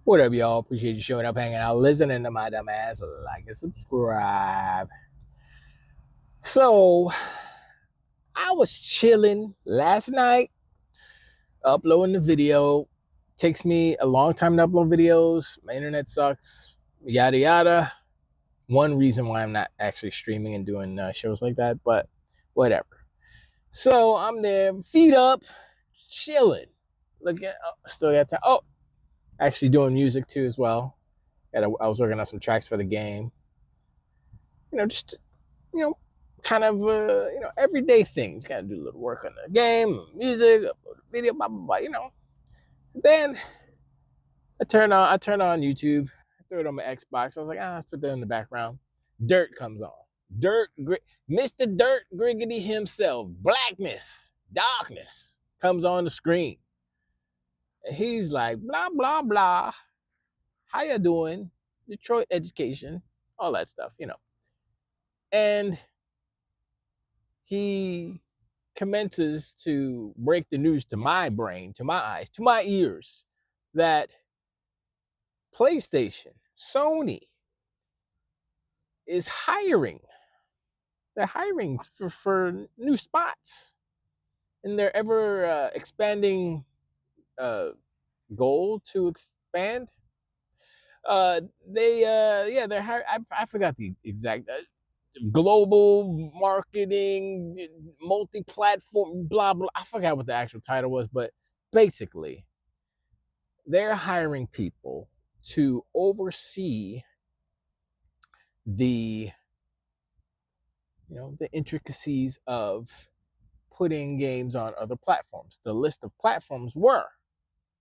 What up, y'all? Appreciate you showing up, hanging out, listening to my dumb ass. Like and subscribe. So, I was chilling last night, uploading the video. Takes me a long time to upload videos. My internet sucks. Yada yada. One reason why I'm not actually streaming and doing shows like that, but whatever. So I'm there, feet up, chilling. Looking, still got time. Oh, actually doing music too as well. I was working on some tracks for the game. Just kind of everyday things. Got to do a little work on the game, music, upload a video, blah blah blah. Then I turn on YouTube. I throw it on my Xbox. I was like, let's put that in the background. Dirt comes on. Mr. Dirt Griggity himself, Blackness, Darkness comes on the screen. And he's like, blah, blah, blah. How you doing? Detroit education, all that stuff, And he commences to break the news to my brain, to my eyes, to my ears, that PlayStation, Sony, is hiring. They're hiring for new spots in their ever expanding goal to expand. They're hiring. I forgot the exact global marketing, multi-platform, blah blah. I forgot what the actual title was, but basically, they're hiring people to oversee the the intricacies of putting games on other platforms. The list of platforms were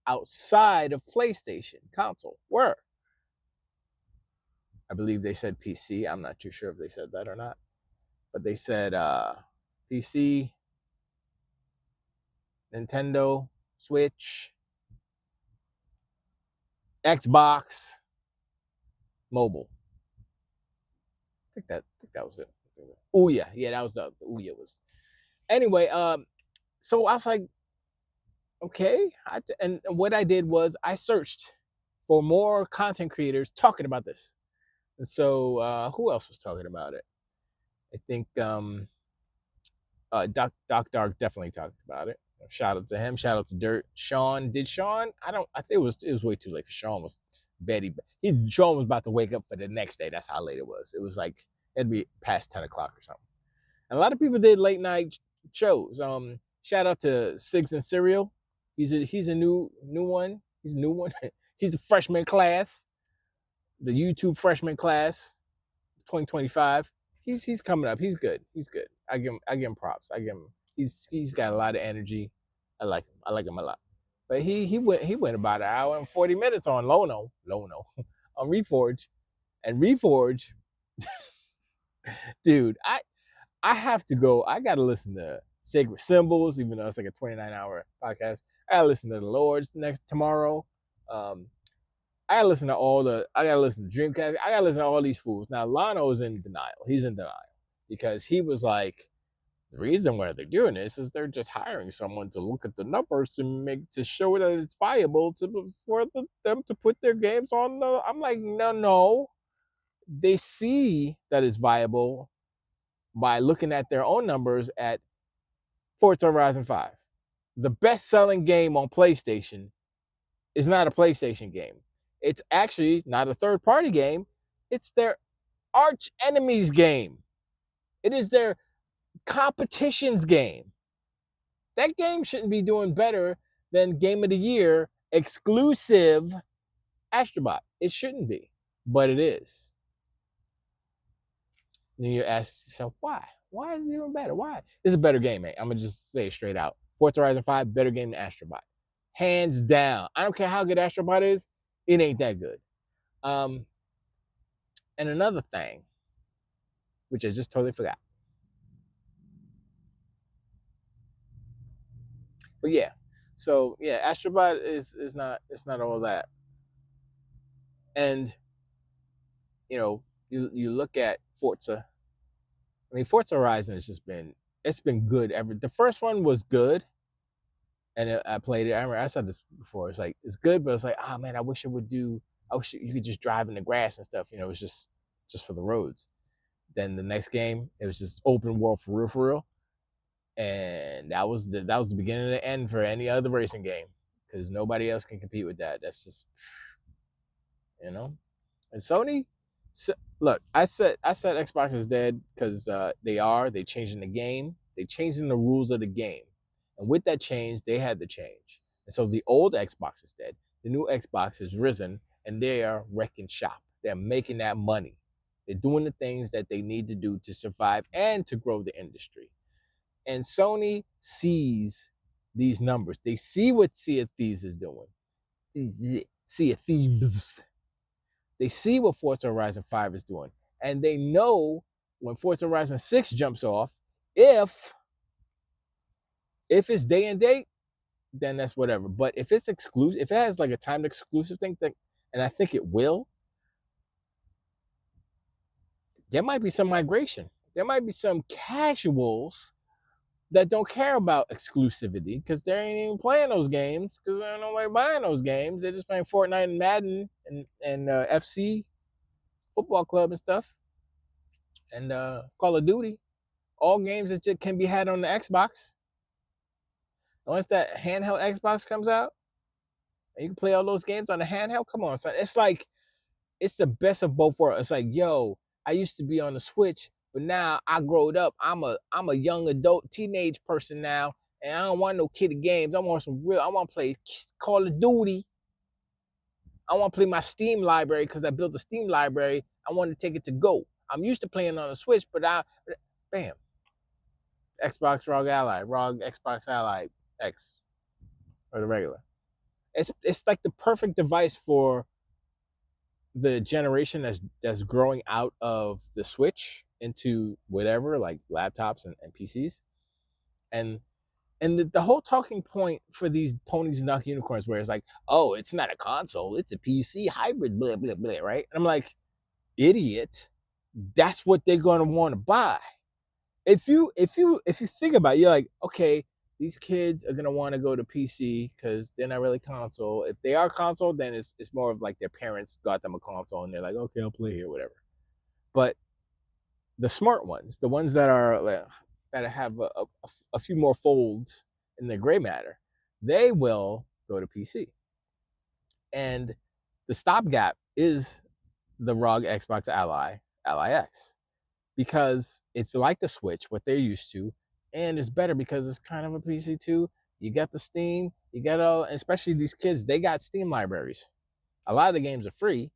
outside of PlayStation console were, I believe they said PC. I'm not too sure if they said that or not, but they said PC, Nintendo, Switch, Xbox, mobile. I think that was it. Oh yeah, that was the Ouya was. Anyway, so I was like, okay, and what I did was I searched for more content creators talking about this, and so who else was talking about it? I think Doc Dark definitely talked about it. Shout out to him. Shout out to Dirt. Sean. Did Sean? I think it was way too late for Sean. Was Betty? Sean was about to wake up for the next day. That's how late it was. It was like it'd be past 10 o'clock or something. And a lot of people did late night shows. Shout out to Sigs and Serial. He's a new one. He's a new one. He's a freshman class. The YouTube freshman class, 2025. He's coming up. He's good. I give him props. He's got a lot of energy. I like him a lot. But he went about an hour and 40 minutes on Lono on Reforge. And Reforge, dude, I have to go. I gotta listen to Sacred Symbols, even though it's like a 29-hour podcast. I gotta listen to the Lords tomorrow. I gotta listen to Dreamcast. I gotta listen to all these fools. Now Lano is in denial. He's in denial because he was like, the reason why they're doing this is they're just hiring someone to look at the numbers to show that it's viable for them to put their games on. I'm like, no. They see that it's viable by looking at their own numbers at Forza Horizon 5. The best-selling game on PlayStation is not a PlayStation game. It's actually not a third-party game. It's their arch enemy's game. It is their competition's game. That game shouldn't be doing better than Game of the Year exclusive Astrobot. It shouldn't be, but it is. Then you ask yourself, why? Why is it even better? Why? It's a better game, mate. I'm going to just say it straight out. Forza Horizon 5, better game than Astrobot. Hands down. I don't care how good Astrobot is. It ain't that good. And another thing, which I just totally forgot. But yeah. So yeah, Astrobot is not all that. And you look at Forza. I mean, Forza Horizon has just been, it's been good. The first one was good, and I played it. I remember I said this before. It's like it's good, but it's like, oh man, I wish you could just drive in the grass and stuff. You know, it's just for the roads. Then the next game, it was just open world for real. And that was the beginning and the end for any other racing game, because nobody else can compete with that. That's just, you know. And Sony, look, I said Xbox is dead because they changing the game, they changing the rules of the game, and with that change, they had to change. And so the old Xbox is dead. The new Xbox has risen, and they are wrecking shop. They're making that money. They're doing the things that they need to do to survive and to grow the industry. And Sony sees these numbers. They see what Sea of Thieves is doing. Sea of Thieves. They see what Forza Horizon 5 is doing. And they know when Forza Horizon 6 jumps off, if it's day and date, then that's whatever. But if it's exclusive, if it has like a timed exclusive thing, and I think it will, there might be some migration. There might be some casuals that don't care about exclusivity because they ain't even playing those games because there's nobody buying those games. They're just playing Fortnite and Madden and FC, Football Club and stuff, and Call of Duty. All games that just can be had on the Xbox. Once that handheld Xbox comes out, and you can play all those games on the handheld, come on, son. It's like, it's the best of both worlds. It's like, yo, I used to be on the Switch, but now I growed up. I'm a young adult, teenage person now, and I don't want no kiddie games. I want to play Call of Duty. I want to play my Steam library because I built a Steam library. I want to take it to go. I'm used to playing on the Switch, but bam. Xbox ROG Ally, ROG Xbox Ally X, or the regular. It's like the perfect device for the generation that's growing out of the Switch into whatever, like laptops and PCs. And the whole talking point for these ponies and duck unicorns, where it's like, oh, it's not a console, it's a PC hybrid, blah blah blah, right? And I'm like, idiot, that's what they're gonna want to buy. If you think about it, you're like, okay, these kids are gonna want to go to PC because they're not really console. If they are console, then it's more of like their parents got them a console and they're like, okay, I'll play here, whatever. But the smart ones, the ones that are that have a few more folds in the gray matter, they will go to PC. And the stopgap is the ROG Xbox Ally X, because it's like the Switch, what they're used to, and it's better because it's kind of a PC too. You got the Steam, you got all, especially these kids, they got Steam libraries. A lot of the games are free,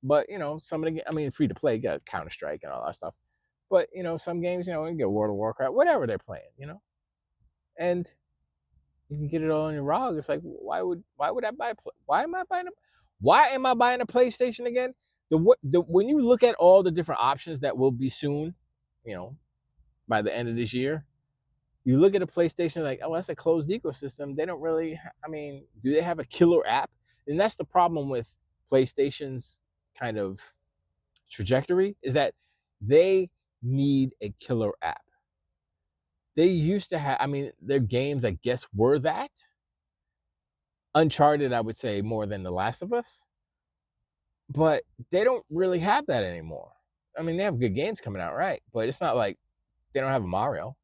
but you know, some of the, free to play, you got Counter-Strike and all that stuff. But you know, some games, you know, you get World of Warcraft, whatever they're playing, you know, and you can get it all on your ROG. It's like, why would I buy? Why am I buying a PlayStation again? When you look at all the different options that will be soon, you know, by the end of this year, you look at a PlayStation like, oh, that's a closed ecosystem. They don't really, do they have a killer app? And that's the problem with PlayStation's kind of trajectory, is that they need a killer app. They used to have, their games, I guess, were that. Uncharted, I would say, more than The Last of Us. But they don't really have that anymore. They have good games coming out, right? But it's not like they don't have a Mario.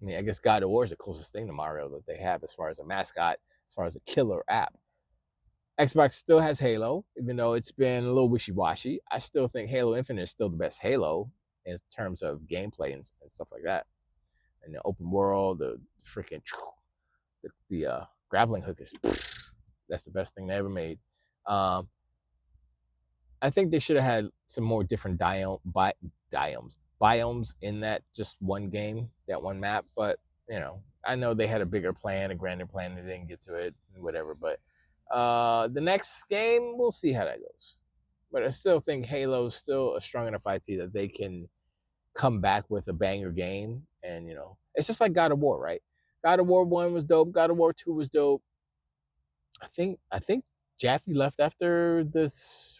I guess God of War is the closest thing to Mario that they have as far as a mascot, as far as a killer app. Xbox still has Halo, even though it's been a little wishy-washy. I still think Halo Infinite is still the best Halo in terms of gameplay and stuff like that. And the open world, the freaking the grappling hook is that's the best thing they ever made. I think they should have had some more different biomes in that just one game, that one map. But you know, I know they had a bigger plan, a grander plan, and they didn't get to it, whatever. But the next game, we'll see how that goes. But I still think Halo's still a strong enough IP that they can come back with a banger game. And you know, it's just like God of War, right? God of War 1 was dope. God of War 2 was dope. I think Jaffe left after this.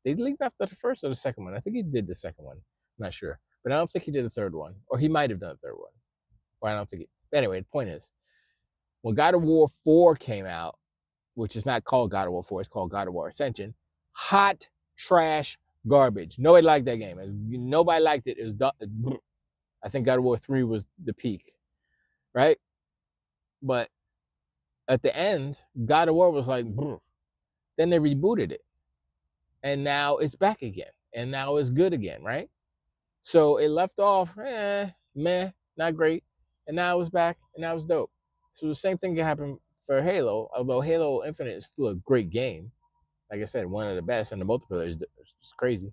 Did he leave after the first or the second one? I think he did the second one. I'm not sure. But I don't think he did the third one. Or he might have done the third one. Or I don't think he... But anyway, the point is, When God of War 4 came out, which is not called God of War 4, it's called God of War Ascension, hot trash garbage. Nobody liked that game. Nobody liked it. It was, I think God of War 3 was the peak, right? But at the end, God of War was like, then they rebooted it. And now it's back again. And now it's good again, right? So it left off, meh, not great. And now it's back, and now it's dope. So the same thing can happen for Halo, although Halo Infinite is still a great game. Like I said, one of the best, and the multiplayer is just crazy.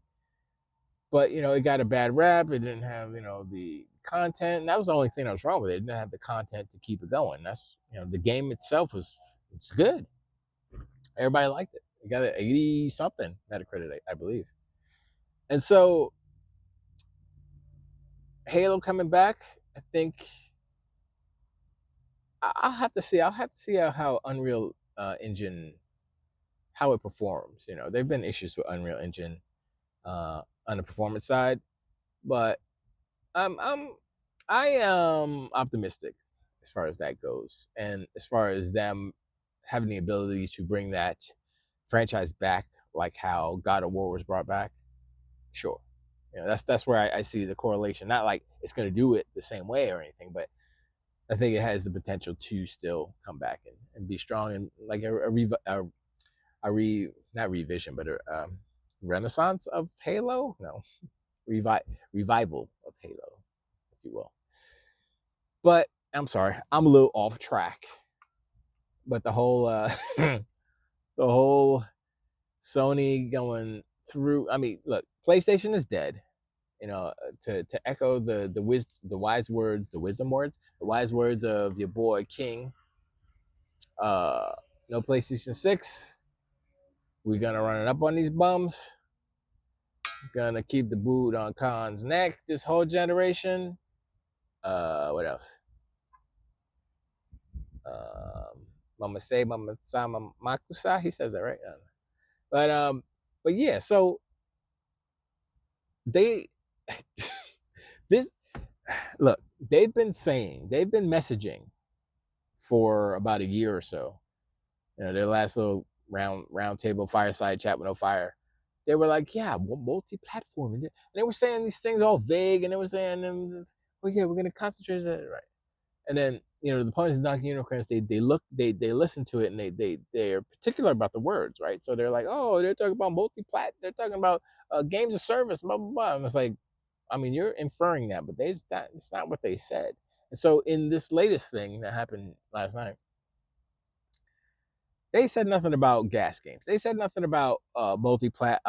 But, it got a bad rap. It didn't have, the content. And that was the only thing that was wrong with it. It didn't have the content to keep it going. That's, the game itself it's good. Everybody liked it. It got an 80 something Metacritic, I believe. And so Halo coming back, I think I'll have to see. I'll have to see how Unreal Engine, how it performs. There've been issues with Unreal Engine on the performance side, but I am optimistic as far as that goes, and as far as them having the ability to bring that franchise back, like how God of War was brought back. Sure, that's where I see the correlation. Not like it's going to do it the same way or anything, but I think it has the potential to still come back and be strong, and like not revision, but a renaissance of Halo. No, revival of Halo, if you will. But I'm sorry, I'm a little off track. But the whole the whole Sony going through. I mean, look, PlayStation is dead. To echo the wise words, the wisdom words, the wise words of your boy King. No PlayStation 6. We're gonna run it up on these bums. Gonna keep the boot on Khan's neck this whole generation. What else? Mama say, Mama Sama Makusa. He says that right. But yeah. So they this look. They've been messaging for about a year or so. Their last little round table fireside chat with no fire. They were like, yeah, multi-platform, and they were saying these things all vague, and they were saying, well, yeah, we're gonna concentrate on it, right? And then the opponents of Donkey Unicorns, they listen to it, and they're particular about the words, right? So they're like, oh, they're talking about multi-plat, they're talking about games of service, blah blah blah. And it's like, I mean, you're inferring that, but it's not what they said. And so in this latest thing that happened last night, they said nothing about gas games. They said nothing about multi-plat,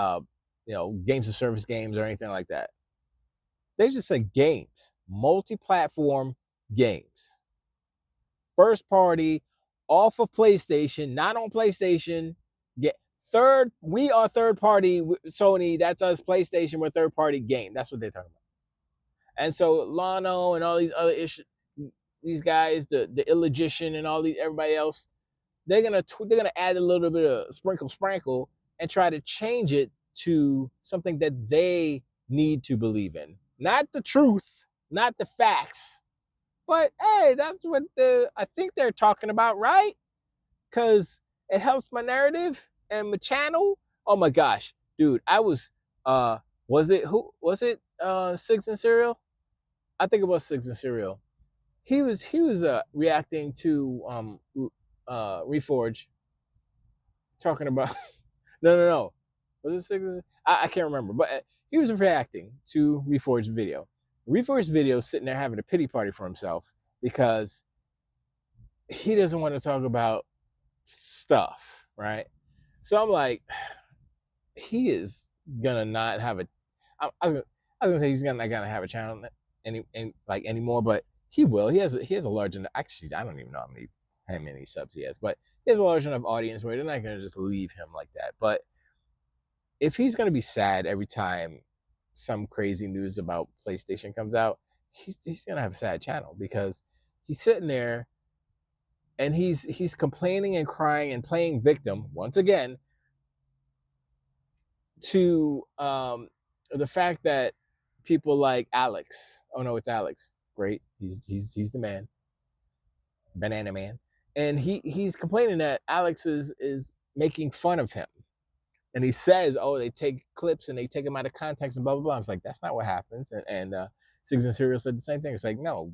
games of service games or anything like that. They just said games, multi-platform games, first party, off of PlayStation, not on PlayStation. We are third party. Sony, that's us. PlayStation, we're third party game. That's what they're talking about. And so Lano and all these other issues, these guys, the Illogician and everybody else, they're gonna add a little bit of sprinkle and try to change it to something that they need to believe in, not the truth, not the facts. But hey, that's what I think they're talking about, right? Because it helps my narrative and my channel. Oh my gosh, dude, I was was it Six and Serial? I think it was Six and Serial. He was reacting to Reforge, talking about no. Was it Six? I can't remember, but he was reacting to Reforge's video. Reforge's video sitting there having a pity party for himself because he doesn't want to talk about stuff, right? So I'm like, he is gonna not have a. I was gonna say he's not gonna have a channel anymore, but he will. He has a large enough. Actually, I don't even know how many subs he has, but he has a large enough audience where they're not gonna just leave him like that. But if he's gonna be sad every time some crazy news about PlayStation comes out, he's gonna have a sad channel because he's sitting there and he's complaining and crying and playing victim once again to the fact that people like Alex. Oh no, it's Alex. Great, he's the man, Banana Man. and he's complaining that Alex is making fun of him. And he says, "Oh, they take clips and they take them out of context and blah blah blah." I was like, "That's not what happens." And Sigs and Serial said the same thing. It's like, no,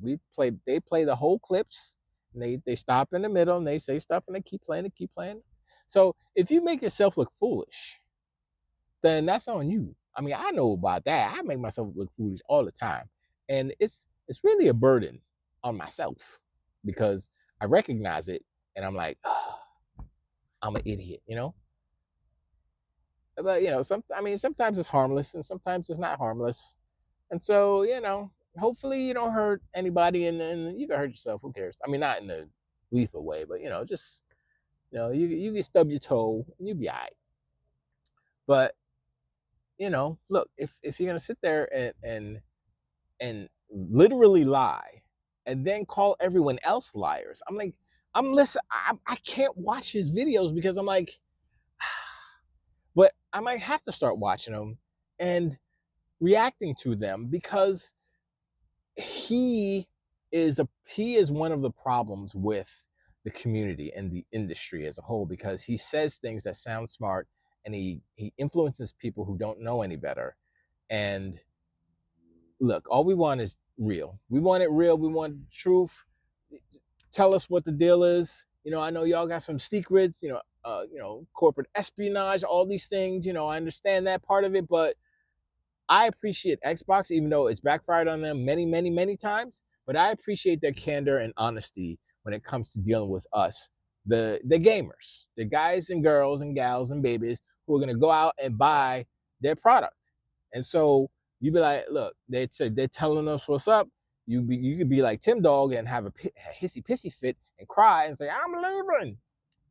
they play the whole clips, and they stop in the middle and they say stuff and they keep playing and keep playing. So if you make yourself look foolish, then that's on you. I mean, I know about that. I make myself look foolish all the time, and it's really a burden on myself because I recognize it and I'm like, oh, I'm an idiot, you know. But sometimes it's harmless and sometimes it's not harmless, and so hopefully you don't hurt anybody, and you can hurt yourself. Who cares? I mean, not in a lethal way, but just you can stub your toe and you'll be all right. But look, if you're gonna sit there and literally lie and then call everyone else liars, I'm like, I can't watch his videos because I'm like, but I might have to start watching them and reacting to them because he is one of the problems with the community and the industry as a whole, because he says things that sound smart and he influences people who don't know any better. And look, all we want is real. We want it real. We want truth. Tell us what the deal is. I know y'all got some secrets, corporate espionage, all these things. I understand that part of it, but I appreciate Xbox, even though it's backfired on them many, many, many times. But I appreciate their candor and honesty when it comes to dealing with us, the gamers, the guys and girls and gals and babies who are gonna go out and buy their product. And so you be like, look, they said they're telling us what's up. You could be like Tim Dog and have a hissy pissy fit and cry and say, I'm leaving.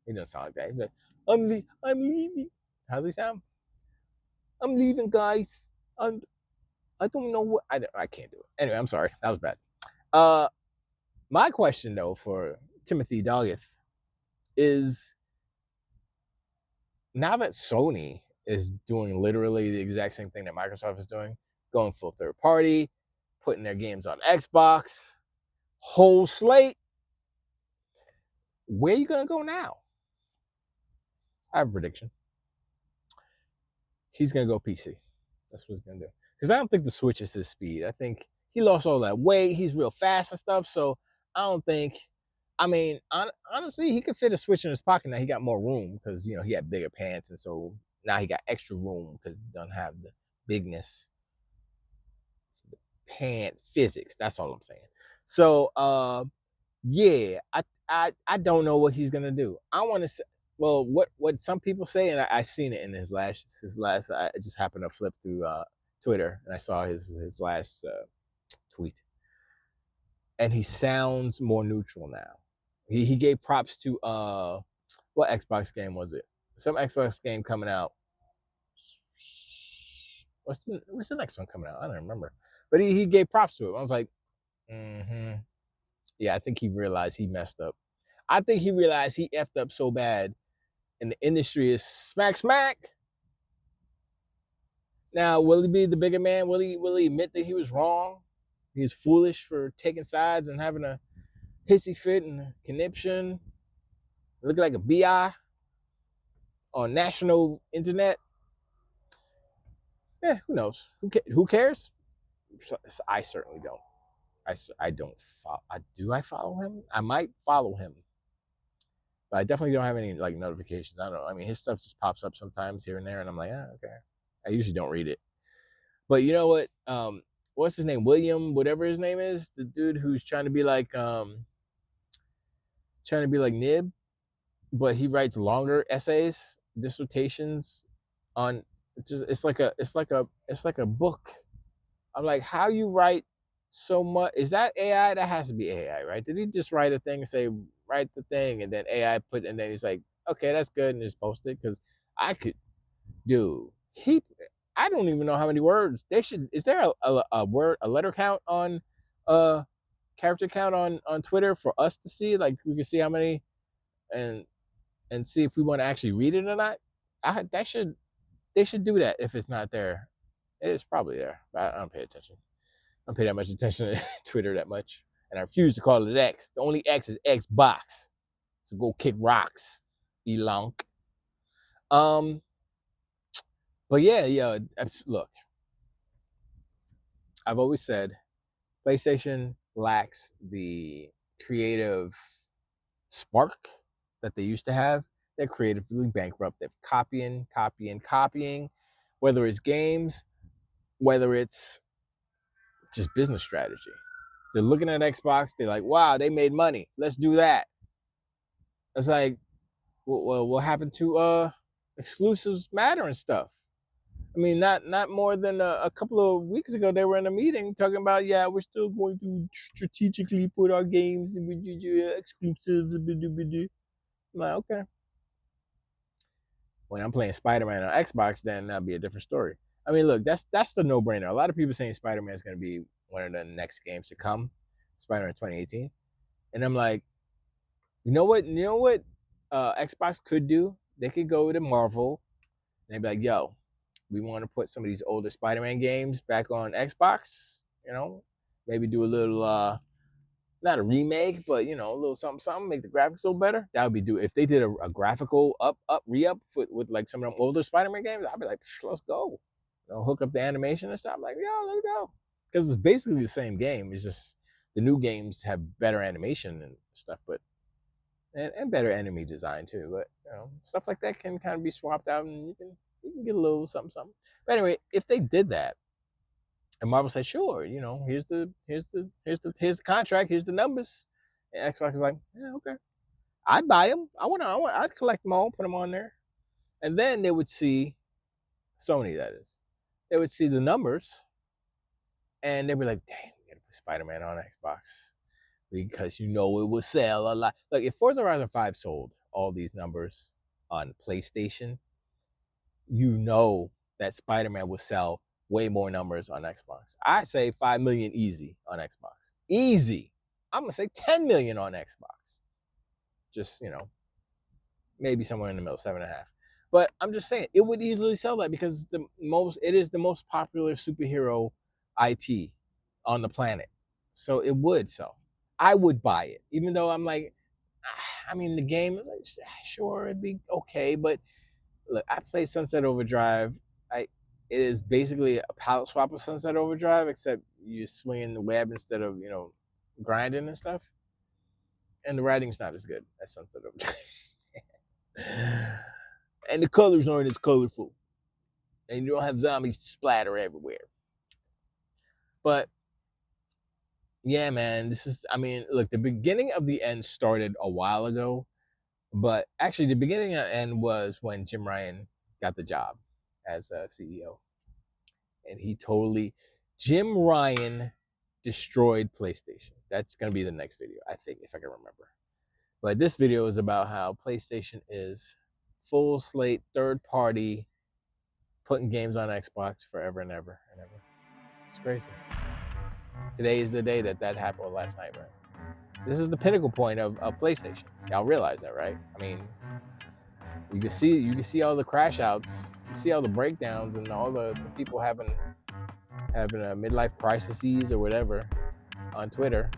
He doesn't sound like that. He's like, I'm leaving. How's he sound? I'm leaving, guys. I don't know what I can't do it. Anyway, I'm sorry. That was bad. My question though for Timothy Doggett is, now that Sony is doing literally the exact same thing that Microsoft is doing, going full third party, putting their games on Xbox, whole slate, where are you gonna go now? I have a prediction. He's gonna go PC. That's what he's gonna do. Because I don't think the Switch is his speed. I think he lost all that weight. He's real fast and stuff. So I don't think. I mean, honestly, he could fit a Switch in his pocket now. He got more room because he had bigger pants, and so now he got extra room because he doesn't have the bigness, pant physics. That's all I'm saying. So yeah, I don't know what he's gonna do. I want to say, well, what some people say, and I seen it in his last. I just happened to flip through Twitter and I saw his last tweet, and he sounds more neutral now. He gave props to what Xbox game was it? Some Xbox game coming out. What's the next one coming out? I don't remember. But he gave props to it. I was like, yeah, I think he realized he messed up. I think he realized he effed up so bad, and the industry is smack. Now, will he be the bigger man? Will he admit that he was wrong? He was foolish for taking sides and having a hissy fit and a conniption, looking like a bi on national internet. Who knows? Who cares? I certainly don't. I don't follow. Do I follow him? I might follow him, but I definitely don't have any like notifications. I don't know. I mean, his stuff just pops up sometimes here and there, and I'm like, okay. I usually don't read it. But you know what? What's his name? William, whatever his name is, the dude who's trying to be like Nib, but he writes longer essays, dissertations on. It's like a book. I'm like, how you write so much? Is that AI? That has to be AI, right? Did he just write a thing and say write the thing, and then AI put, and then he's like, okay, that's good, and just post it? Because I could, dude. I don't even know how many words they should. Is there a letter count on character count on Twitter for us to see? Like we can see how many, and see if we want to actually read it or not. They should do that if it's not there. It's probably there, but I don't pay attention. I don't pay that much attention to Twitter that much, and I refuse to call it X. The only X is Xbox. So go kick rocks, elonk. But yeah, look, I've always said PlayStation lacks the creative spark that they used to have. They're creatively bankrupt. They're copying, whether it's games, whether it's just business strategy. They're looking at Xbox. They're like, wow, they made money. Let's do that. It's like, well, what happened to exclusives matter and stuff? I mean, not more than a couple of weeks ago, they were in a meeting talking about, yeah, we're still going to strategically put our games exclusives. I'm like, okay. When I'm playing Spiderman on Xbox, then that'll be a different story. I mean, look, that's the no-brainer. A lot of people saying Spider-Man is going to be one of the next games to come, Spider-Man 2018, and I'm like, you know what Xbox could do? They could go to Marvel and they'd be like, yo, we want to put some of these older Spider-Man games back on Xbox. You know, maybe do a little not a remake, but a little something, make the graphics a little better. That would be do if they did a graphical re-up with like some of them older Spider-Man games. I'd be like, let's go. Hook up the animation and stuff. I'm like, yo, let's go. Because it's basically the same game. It's just the new games have better animation and stuff, but and better enemy design too. But stuff like that can kind of be swapped out, and you can get a little something. But anyway, if they did that, and Marvel said, sure, here's the contract, here's the numbers. And Xbox is like, yeah, okay. I'd buy them. I'd collect them all, put them on there. And then they would see, Sony that is, they would see the numbers and they'd be like, dang, we gotta put Spider-Man on Xbox. Because it will sell a lot. Like if Forza Horizon 5 sold all these numbers on PlayStation, that Spider-Man will sell way more numbers on Xbox. I'd say 5 million easy on Xbox. Easy. I'm going to say 10 million on Xbox. Just, maybe somewhere in the middle, 7.5. But I'm just saying, it would easily sell that because it is the most popular superhero IP on the planet. So it would sell. I would buy it, even though I'm like, I mean, the game, sure, it'd be okay. But look, I played Sunset Overdrive. It is basically a palette swap of Sunset Overdrive, except you're swinging the web instead of, grinding and stuff. And the writing's not as good as Sunset Overdrive. And the colors aren't as colorful. And you don't have zombies to splatter everywhere. But, yeah, man, look, the beginning of the end started a while ago. But actually, the beginning and end was when Jim Ryan got the job as a CEO. And Jim Ryan destroyed PlayStation. That's going to be the next video, I think, if I can remember. But this video is about how PlayStation is full slate, third party, putting games on Xbox forever and ever and ever. It's crazy. Today is the day that happened, or last night, right? This is the pinnacle point of PlayStation. Y'all realize that, right? I mean, you can see all the crash outs, you see all the breakdowns, and all the people having a midlife crises or whatever on Twitter,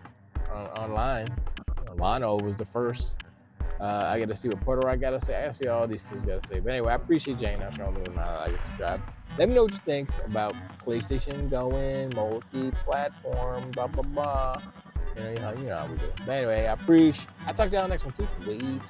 online. Lano was the first. I got to see what Puerto Rico got to say. I got to see all these fools got to say. But anyway, I appreciate Jane. I'm showing me my like and subscribe. Let me know what you think about PlayStation going multi-platform, blah, blah, blah. You know how we do. But anyway, I appreciate. I'll talk to y'all next one too.